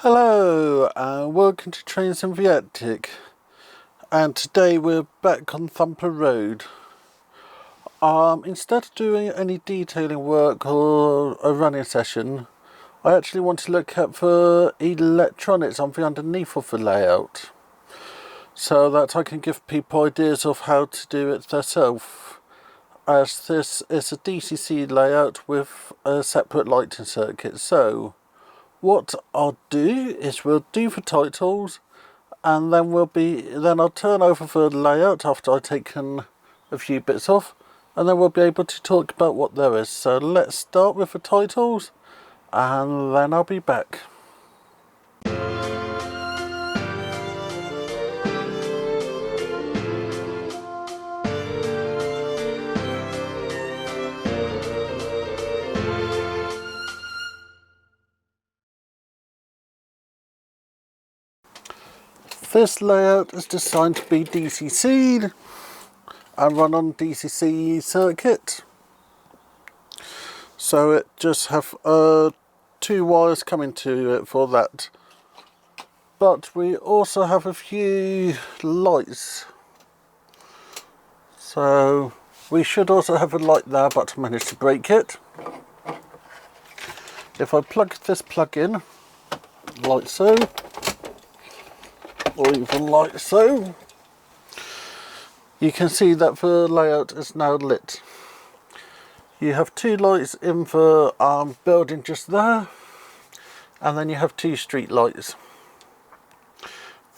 Hello and welcome to Trains in the Attic, and today we're back on Thumper Road. Instead of doing any detailing work or a running session, I actually want to look at the electronics on the underneath of the layout so that I can give people ideas of how to do it themselves, as this is a DCC layout with a separate lighting circuit. So what I'll do is we'll do the titles, and then I'll turn over the layout after I've taken a few bits off, and then we'll be able to talk about what there is. So let's start with the titles, and then I'll be back. This layout is designed to be DCC'd and run on DCC circuit. So it just have two wires coming to it for that. But we also have a few lights. So we should also have a light there, but I managed to break it. If I plug this plug in, like so, or even like so, you can see that the layout is now lit. You have two lights in the building just there, and then you have two street lights.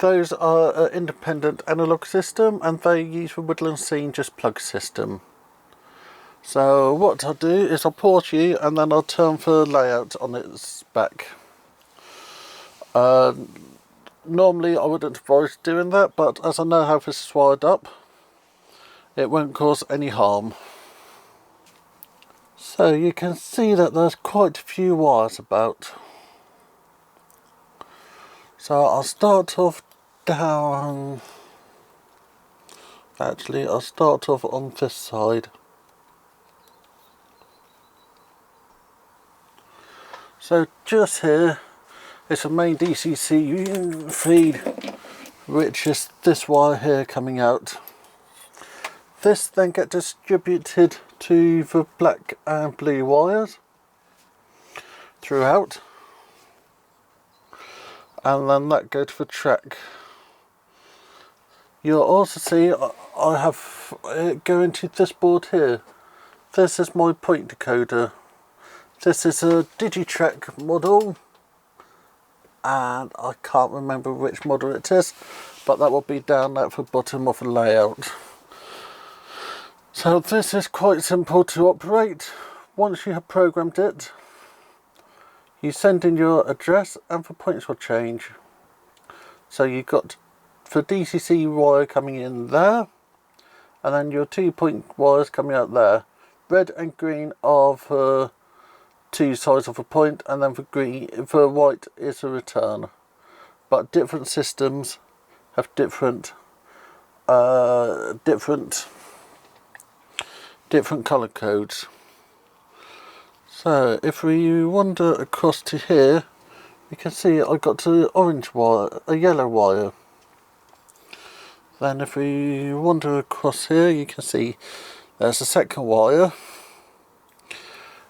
Those are an independent analog system, and they use the Woodland Scene just plug system. So what I'll do is I'll pause you, and then I'll turn the layout on its back. Normally I wouldn't advise doing that, but as I know how this is wired up, it won't cause any harm. So you can see that there's quite a few wires about. So I'll start off down. Actually, I'll start off on this side. So just here is a main DCC feed, which is this wire here coming out. This then gets distributed to the black and blue wires throughout, and then that goes to the track. You'll also see I have it going to this board here. This is my point decoder. This is a Digitrack model, and I can't remember which model it is, but that will be down at the bottom of the layout. So this is quite simple to operate. Once you have programmed it, you send in your address and the points will change. So you've got the DCC wire coming in there, and then your 2 point wires coming out there. Red and green are the two sides of a point, and then the white is a return. But different systems have different colour codes. So if we wander across to here, you can see I got an orange wire, a yellow wire. Then if we wander across here, you can see there's a second wire.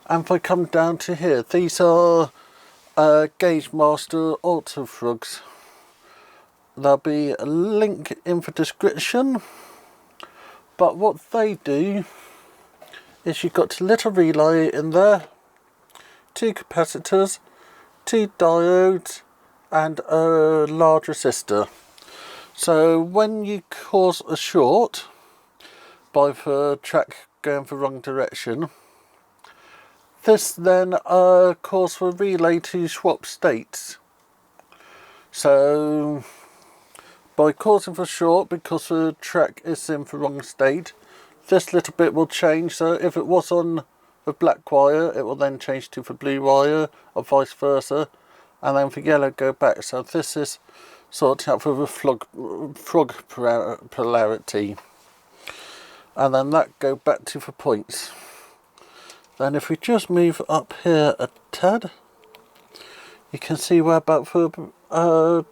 And if I come down to here, these are Gauge Master Ultra Frogs. There'll be a link in the description. But what they do is you've got a little relay in there, two capacitors, two diodes, and a large resistor. So when you cause a short by the track going the wrong direction, this then causes the relay to swap states. So by causing the short, because the track is in the wrong state, this little bit will change. So if it was on the black wire, it will then change to the blue wire, or vice versa, and then the yellow go back. So this is sorting out for the frog polarity, and then that go back to the points. Then if we just move up here a tad, you can see where about the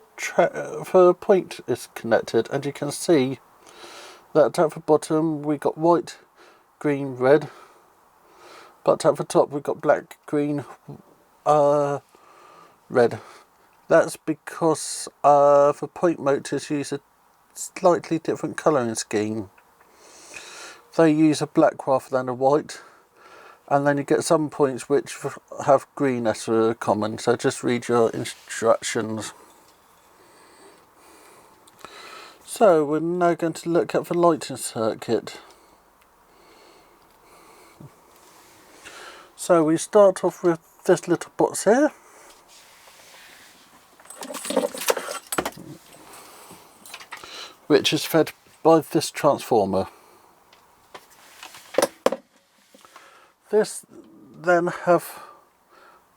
point is connected, and you can see that at the bottom we got white, green, red, but at the top we got black, green, red. That's because the point motors use a slightly different colouring scheme. They use a black rather than a white, and then you get some points which have green as a common, so just read your instructions. So we're now going to look at the lighting circuit. So we start off with this little box here. Which is fed by this transformer. This then have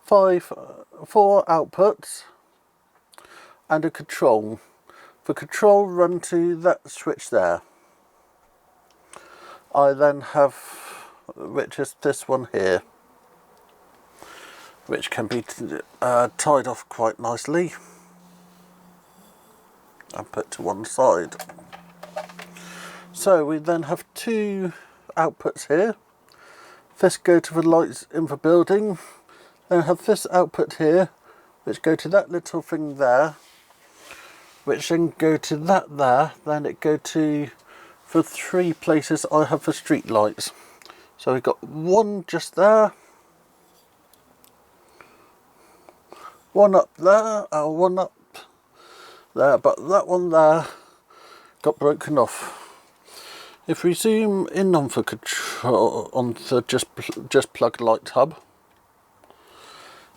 four outputs and a control. The control run to that switch there. I then have, which is this one here, which can be tied off quite nicely and put to one side. So we then have two outputs here. This go to the lights in the building. Then have this output here, which go to that little thing there, which then go to that there. Then it go to the three places I have the street lights. So we've got one just there, one up there, one up there, but that one there got broken off. If we zoom in on the control, on the just plug light hub,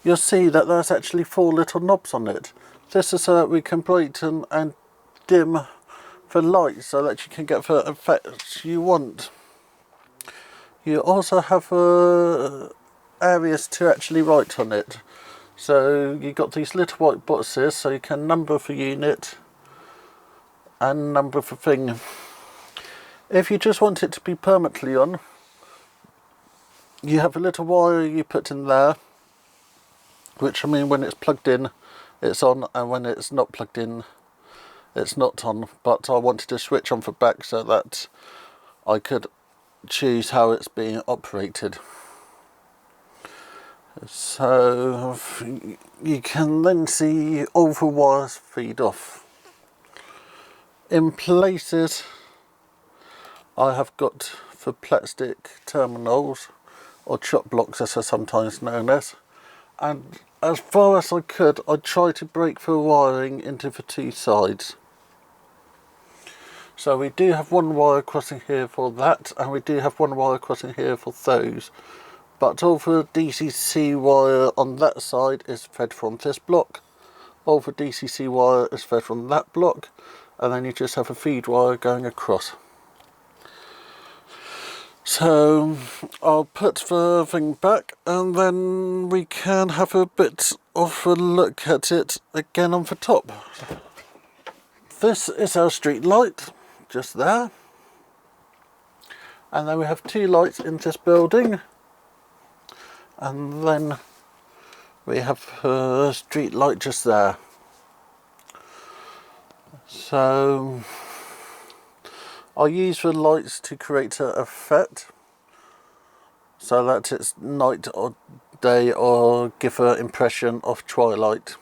you'll see that there's actually four little knobs on it. This is so that we can brighten and dim the light so that you can get the effects you want. You also have areas to actually write on it. So you've got these little white boxes, so you can number the unit and number the thing. If you just want it to be permanently on, you have a little wire you put in there, which I mean when it's plugged in it's on, and when it's not plugged in it's not on. But I wanted to switch on the back so that I could choose how it's being operated. So you can then see all the wires feed off. In places I have got the plastic terminals, or chop blocks as they're sometimes known as, and as far as I could I tried to break the wiring into the two sides. So we do have one wire crossing here for that, and we do have one wire crossing here for those. But all the DCC wire on that side is fed from this block, all the DCC wire is fed from that block, and then you just have a feed wire going across. So I'll put the thing back and then we can have a bit of a look at it again on the top. This is our street light, just there. And then we have two lights in this building. And then we have a street light just there. So I'll use the lights to create an effect so that it's night or day, or give an impression of twilight.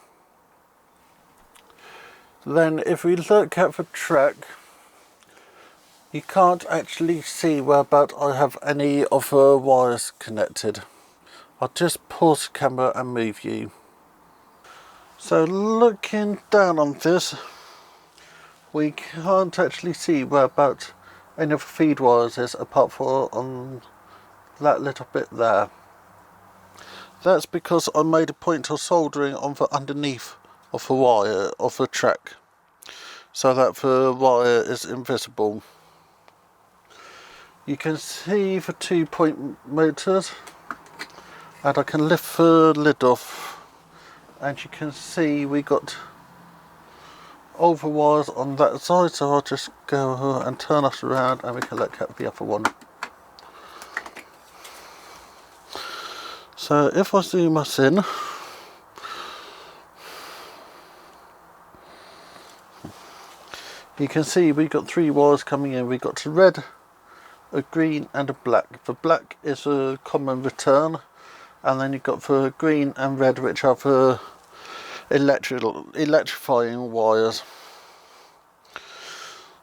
Then if we look at the track, you can't actually see whereabout I have any of the wires connected. I'll just pause the camera and move you. So looking down on this, we can't actually see whereabout any of the feed wires is, apart from on that little bit there. That's because I made a point of soldering on the underneath of the wire of the track, so that the wire is invisible. You can see the 2-point motors, and I can lift the lid off, and you can see we got all the wires on that side, so I'll just go and turn us around and we can look at the other one. So if I zoom us in, You can see we've got 3 wires coming in. We've got a red, a green and a black. The black is a common return, and then you've got the green and red, which are the electrifying wires.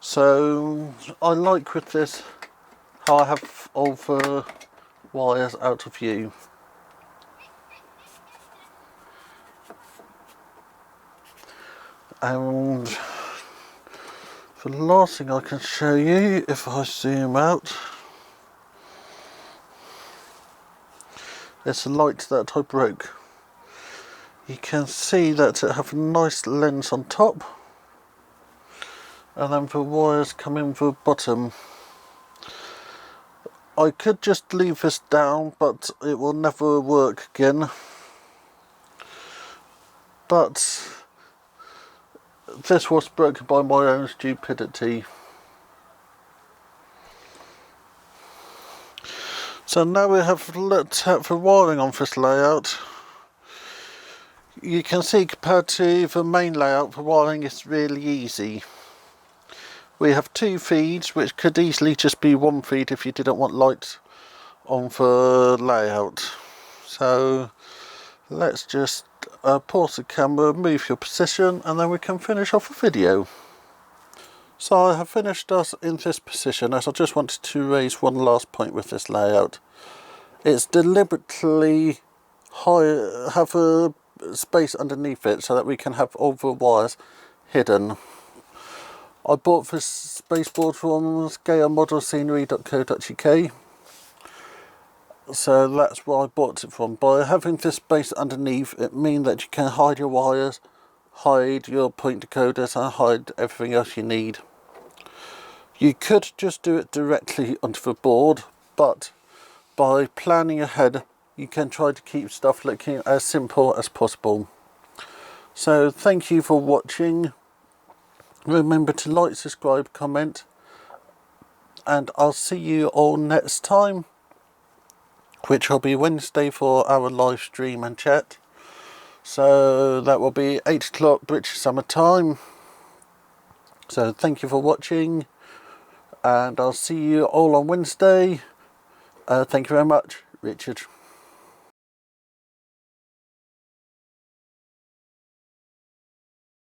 So I like with this how I have all the wires out of view. And the last thing I can show you, if I zoom out, is the light that I broke. You can see that it has a nice lens on top, and then the wires come in the bottom. I could just leave this down, but it will never work again. But this was broken by my own stupidity. So now we have looked at the wiring on this layout. You can see compared to the main layout, the wiring is really easy. We have 2 feeds, which could easily just be 1 feed if you didn't want lights on the layout. So let's just pause the camera, move your position, and then we can finish off the video. So I have finished us in this position, as I just wanted to raise one last point with this layout. It's deliberately have a space underneath it so that we can have all the wires hidden. I bought this baseboard from scalemodelscenery.co.uk, so that's where I bought it from. By having this space underneath, it means that you can hide your wires, hide your point decoders, and hide everything else you need. You could just do it directly onto the board, but by planning ahead, you can try to keep stuff looking as simple as possible. So thank you for watching. Remember to like, subscribe, comment, and I'll see you all next time, which will be Wednesday for our live stream and chat. So that will be 8 o'clock British summer time. So thank you for watching, and I'll see you all on Wednesday. Thank you very much, Richard.